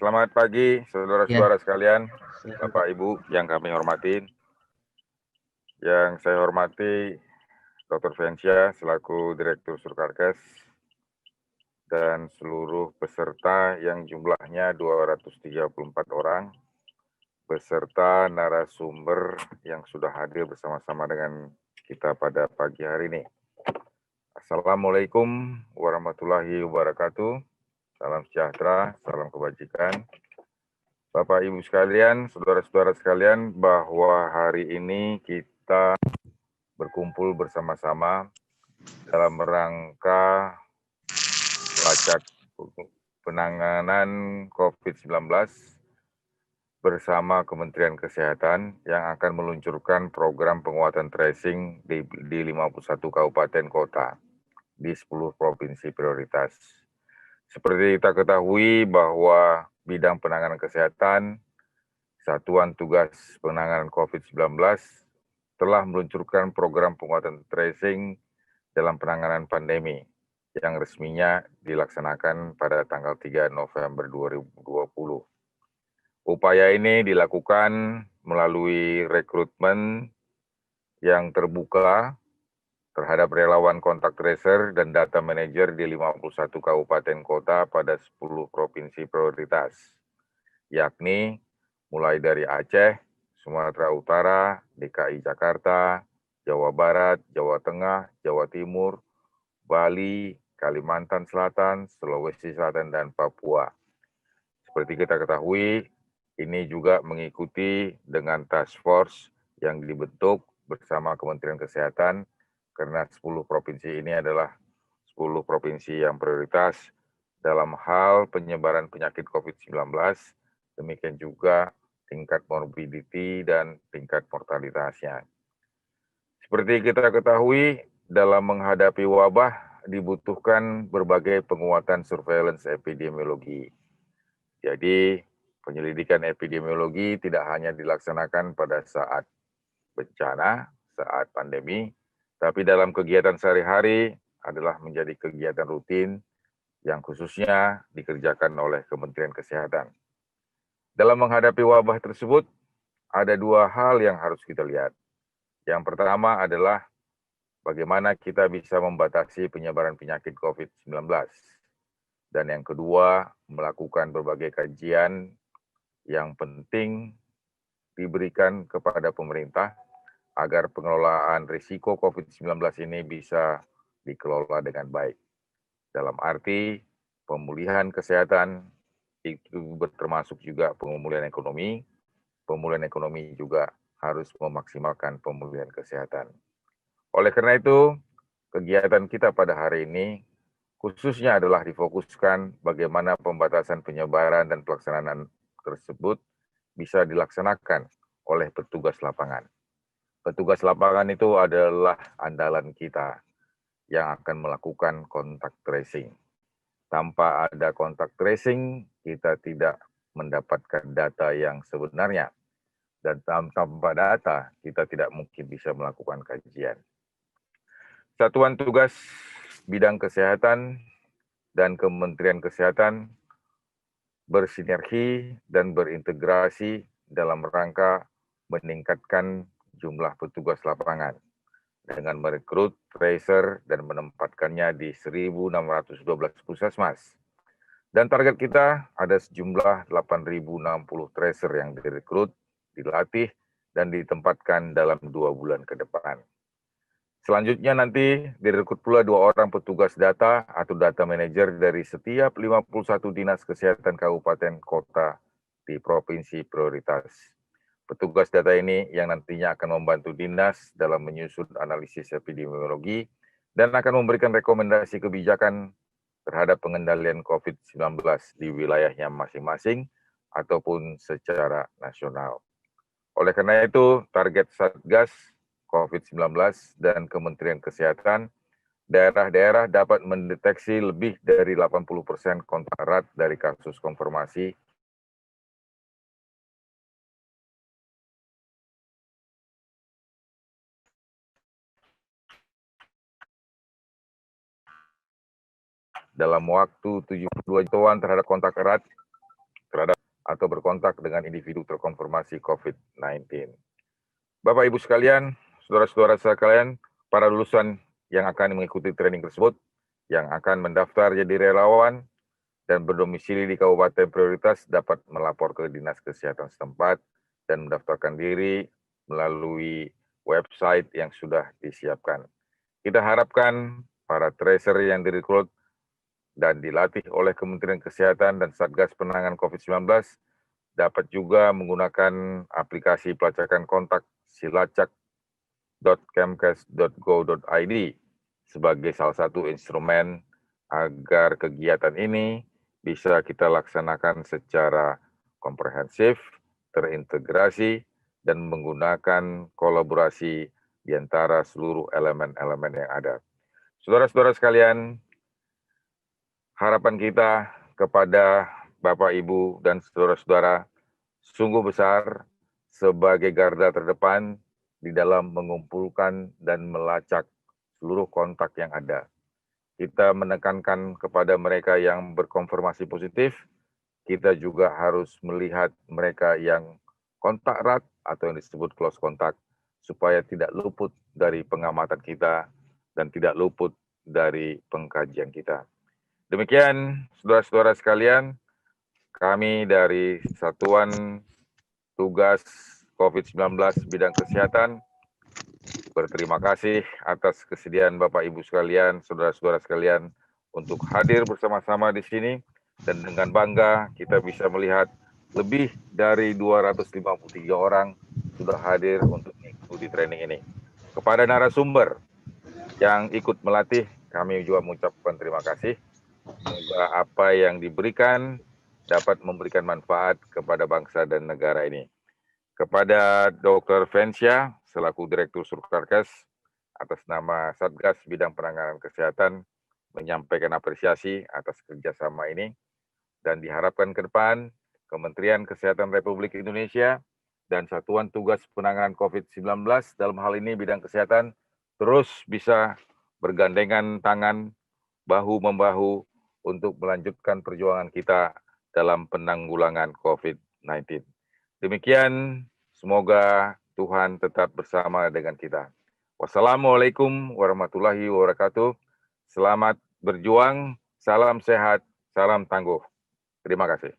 Selamat pagi, saudara-saudara sekalian, Silakan, Pak. Bapak Ibu yang kami hormatin. Yang saya hormati Dr. Fensia selaku Direktur Surkarkes dan seluruh peserta yang jumlahnya 234 orang, beserta narasumber yang sudah hadir bersama-sama dengan kita pada pagi hari ini. Assalamualaikum warahmatullahi wabarakatuh. Salam sejahtera, salam kebajikan. Bapak Ibu sekalian, saudara-saudara sekalian, bahwa hari ini kita berkumpul bersama-sama dalam rangka melacak penanganan COVID-19 bersama Kementerian Kesehatan yang akan meluncurkan program penguatan tracing di 51 kabupaten kota di 10 provinsi prioritas. Seperti kita ketahui bahwa bidang penanganan kesehatan, Satuan Tugas Penanganan COVID-19 telah meluncurkan program penguatan tracing dalam penanganan pandemi yang resminya dilaksanakan pada tanggal 3 November 2020. Upaya ini dilakukan melalui rekrutmen yang terbuka terhadap relawan kontak tracer dan data manager di 51 kabupaten kota pada 10 provinsi prioritas, yakni mulai dari Aceh, Sumatera Utara, DKI Jakarta, Jawa Barat, Jawa Tengah, Jawa Timur, Bali, Kalimantan Selatan, Sulawesi Selatan, dan Papua. Seperti kita ketahui, ini juga mengikuti dengan task force yang dibentuk bersama Kementerian Kesehatan, karena 10 provinsi ini adalah 10 provinsi yang prioritas dalam hal penyebaran penyakit COVID-19, demikian juga tingkat morbidity dan tingkat mortalitasnya. Seperti kita ketahui, dalam menghadapi wabah dibutuhkan berbagai penguatan surveillance epidemiologi. Jadi, penyelidikan epidemiologi tidak hanya dilaksanakan pada saat bencana, saat pandemi, tapi dalam kegiatan sehari-hari adalah menjadi kegiatan rutin yang khususnya dikerjakan oleh Kementerian Kesehatan. Dalam menghadapi wabah tersebut, ada dua hal yang harus kita lihat. Yang pertama adalah bagaimana kita bisa membatasi penyebaran penyakit COVID-19. Dan yang kedua, melakukan berbagai kajian yang penting diberikan kepada pemerintah agar pengelolaan risiko COVID-19 ini bisa dikelola dengan baik. Dalam arti pemulihan kesehatan itu termasuk juga pemulihan ekonomi juga harus memaksimalkan pemulihan kesehatan. Oleh karena itu, kegiatan kita pada hari ini khususnya adalah difokuskan bagaimana pembatasan penyebaran dan pelaksanaan tersebut bisa dilaksanakan oleh petugas lapangan. Petugas lapangan itu adalah andalan kita yang akan melakukan kontak tracing. Tanpa ada kontak tracing, kita tidak mendapatkan data yang sebenarnya. Dan tanpa data, kita tidak mungkin bisa melakukan kajian. Satuan Tugas Bidang Kesehatan dan Kementerian Kesehatan bersinergi dan berintegrasi dalam rangka meningkatkan jumlah petugas lapangan dengan merekrut tracer dan menempatkannya di 1.612 puskesmas. Dan target kita ada sejumlah 8.060 tracer yang direkrut, dilatih, dan ditempatkan dalam 2 bulan ke depan. Selanjutnya nanti direkrut pula 2 orang petugas data atau data manager dari setiap 51 dinas kesehatan kabupaten kota di provinsi prioritas. Petugas data ini yang nantinya akan membantu dinas dalam menyusun analisis epidemiologi dan akan memberikan rekomendasi kebijakan terhadap pengendalian COVID-19 di wilayahnya masing-masing ataupun secara nasional. Oleh karena itu, target Satgas COVID-19 dan Kementerian Kesehatan, daerah-daerah dapat mendeteksi lebih dari 80% kontak erat dari kasus konfirmasi dalam waktu 72 jam terhadap kontak erat terhadap atau berkontak dengan individu terkonfirmasi COVID-19. Bapak Ibu sekalian, saudara-saudara sekalian, para lulusan yang akan mengikuti training tersebut, yang akan mendaftar jadi relawan dan berdomisili di kabupaten prioritas dapat melapor ke Dinas Kesehatan setempat dan mendaftarkan diri melalui website yang sudah disiapkan. Kita harapkan para tracer yang direkrut dan dilatih oleh Kementerian Kesehatan dan Satgas Penanganan COVID-19 dapat juga menggunakan aplikasi pelacakan kontak silacak.kemkes.go.id sebagai salah satu instrumen agar kegiatan ini bisa kita laksanakan secara komprehensif, terintegrasi, dan menggunakan kolaborasi di antara seluruh elemen-elemen yang ada. Saudara-saudara sekalian, harapan kita kepada Bapak, Ibu, dan saudara-saudara sungguh besar sebagai garda terdepan di dalam mengumpulkan dan melacak seluruh kontak yang ada. Kita menekankan kepada mereka yang berkonfirmasi positif, kita juga harus melihat mereka yang kontak erat atau yang disebut close contact, supaya tidak luput dari pengamatan kita dan tidak luput dari pengkajian kita. Demikian, saudara-saudara sekalian, kami dari Satuan Tugas COVID-19 Bidang Kesehatan berterima kasih atas kesediaan Bapak Ibu sekalian, saudara-saudara sekalian untuk hadir bersama-sama di sini, dan dengan bangga kita bisa melihat lebih dari 253 orang sudah hadir untuk mengikuti training ini. Kepada narasumber yang ikut melatih, kami juga mengucapkan terima kasih. Semoga apa yang diberikan dapat memberikan manfaat kepada bangsa dan negara ini. Kepada Dr. Fensya, selaku Direktur Surkarkes, atas nama Satgas Bidang Penanganan Kesehatan, menyampaikan apresiasi atas kerjasama ini, dan diharapkan ke depan Kementerian Kesehatan Republik Indonesia dan Satuan Tugas Penanganan COVID-19 dalam hal ini bidang kesehatan terus bisa bergandengan tangan, bahu-membahu untuk melanjutkan perjuangan kita dalam penanggulangan COVID-19. Demikian, semoga Tuhan tetap bersama dengan kita. Wassalamualaikum warahmatullahi wabarakatuh. Selamat berjuang, salam sehat, salam tangguh. Terima kasih.